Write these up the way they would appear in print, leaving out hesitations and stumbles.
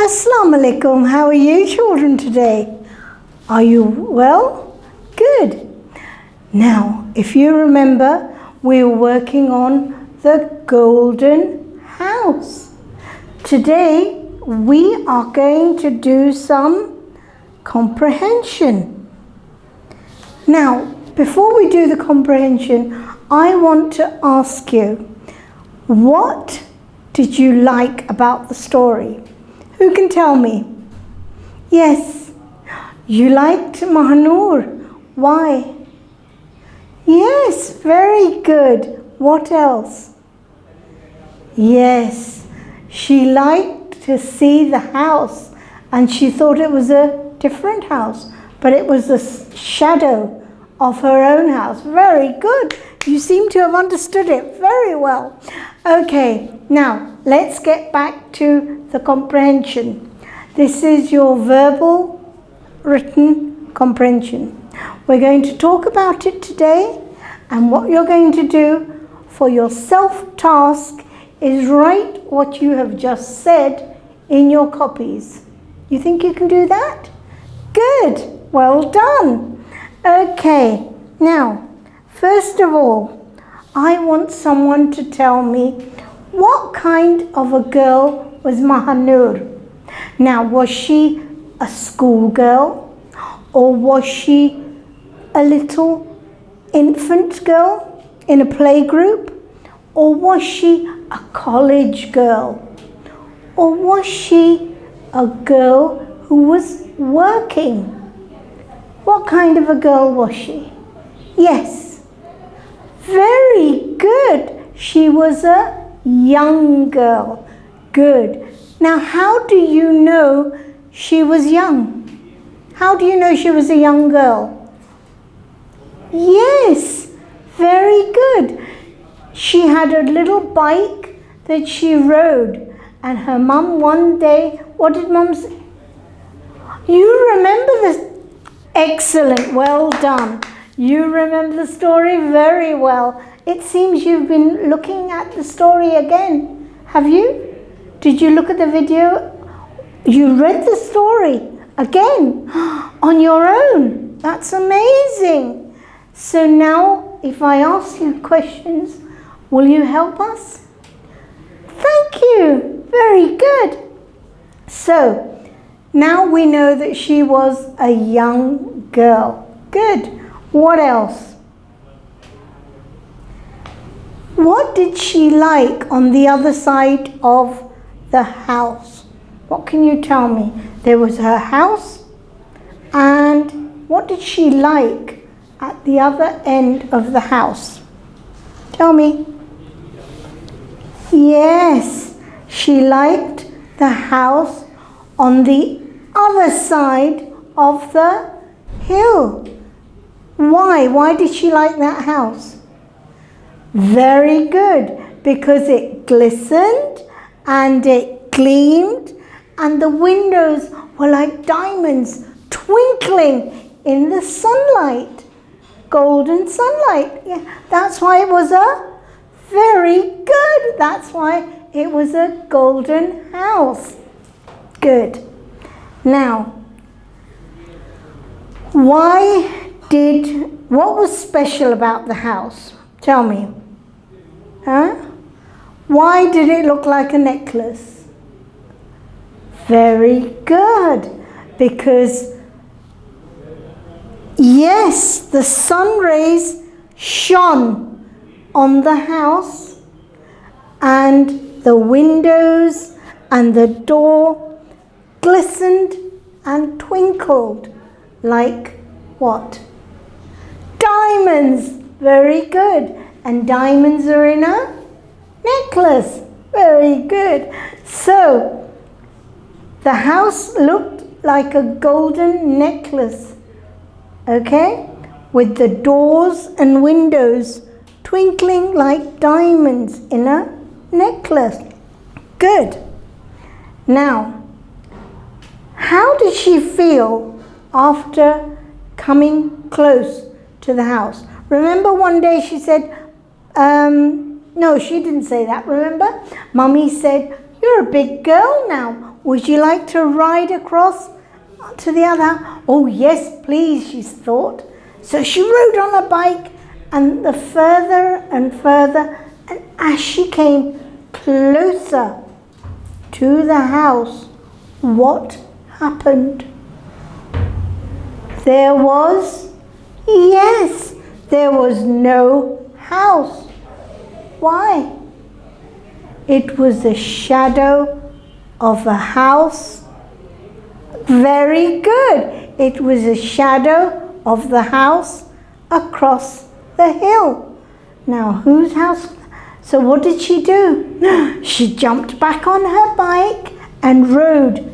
Assalamu alaikum. How are you children today? Are you well? Good. Now, if you remember, we were working on the golden house. Today, we are going to do some comprehension. Now, before we do the comprehension, I want to ask you, what did you like about the story? Who can tell me? Yes, you liked Mahanur. Why? Yes, very good. What else? Yes, she liked to see the house and she thought it was a different house, but it was the shadow of her own house. Very good. You seem to have understood it very well. Okay, now let's get back to the comprehension. This is your verbal written comprehension. We're going to talk about it today, and what you're going to do for your self-task is write what you have just said in your copies. You think you can do that? Good. Well done. Okay, now, first of all, I want someone to tell me what kind of a girl was Mahanur. Now, was she a schoolgirl, or was she a little infant girl in a playgroup, or was she a college girl, or was she a girl who was working? What kind of a girl was she? Yes, very good. She was a young girl. Good. Now, how do you know she was young? How do you know she was a young girl? Yes, very good. She had a little bike that she rode, and her mum one day, what did mum say? You remember this? Excellent, well done. You remember the story very well. It seems you've been looking at the story again. Have you? Did you look at the video? You read the story again on your own. That's amazing. So now, if I ask you questions, will you help us? Thank you. Very good. So, now we know that she was a young girl. Good. What else? What did she like on the other side of the house? What can you tell me? There was her house, and what did she like at the other end of the house? Tell me. Yes, she liked the house on the other side of the hill. Why? Why did she like that house? Very good, because it glistened and it gleamed and the windows were like diamonds twinkling in the sunlight. Golden sunlight. Yeah, that's why it was a very good. That's why it was a golden house. Good. Now, what was special about the house? Tell me. Huh? Why did it look like a necklace? Very good. Because, yes, the sun rays shone on the house, and the windows and the door glistened and twinkled like what? Diamonds. Very good. And diamonds are in a necklace. Very good. So, the house looked like a golden necklace. Okay? With the doors and windows twinkling like diamonds in a necklace. Good. Now, how did she feel after coming close to the house? Remember one day she said, no, she didn't say that, remember? Mummy said, you're a big girl now. would you like to ride across to the other? Oh, yes, please, she thought. So she rode on a bike, and the further and further, and as she came closer to the house, what happened? There was no house. Why? It was the shadow of a house. Very good. It was a shadow of the house across the hill. Now, whose house? So what did she do? She jumped back on her bike and rode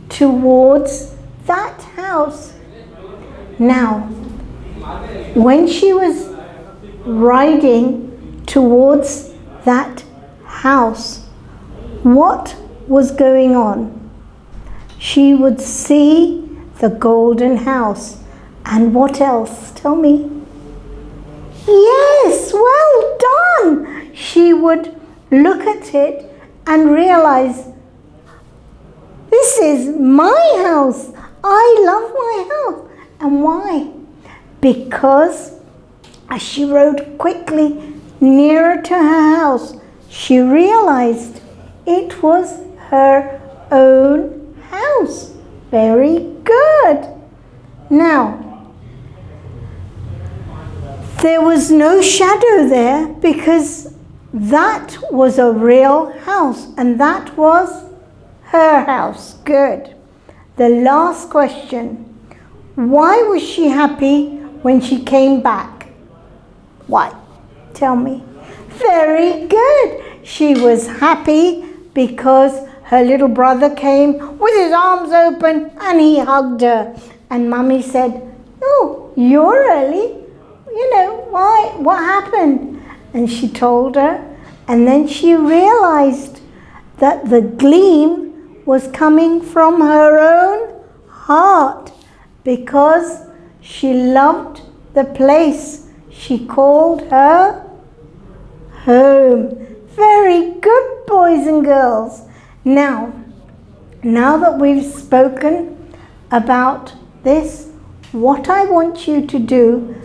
towards that house. Now, when she was riding towards that house, what was going on? She would see the golden house. And what else? Tell me. Yes, well done. She would look at it and realize, this is my house. I love my house. And why? Because as she rode quickly nearer to her house, she realized it was her own house. Very good. Now, there was no shadow there because that was a real house, and that was her house. Good. The last question. Why was she happy when she came back? Why? Tell me. Very good. She was happy because her little brother came with his arms open and he hugged her. And Mummy said, oh, you're early. You know, why? What happened? And she told her. And then she realized that the gleam was coming from her own heart, because she loved the place she called her home. Very good, boys and girls. Now that we've spoken about this, what I want you to do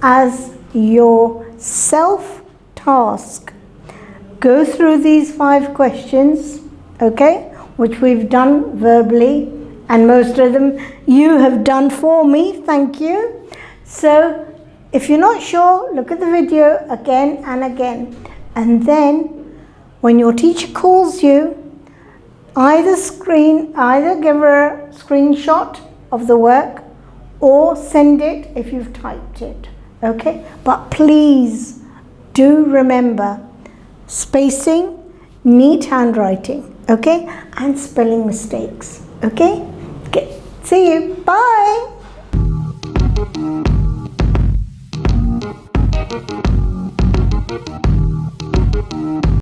as your self-task, go through these 5 questions, okay, which we've done verbally, and most of them you have done for me. Thank you. So if you're not sure, look at the video again and again. And then when your teacher calls you, either give her a screenshot of the work or send it if you've typed it. Okay? But please do remember spacing, neat handwriting, okay? And spelling mistakes. Okay? Okay. See you. Bye.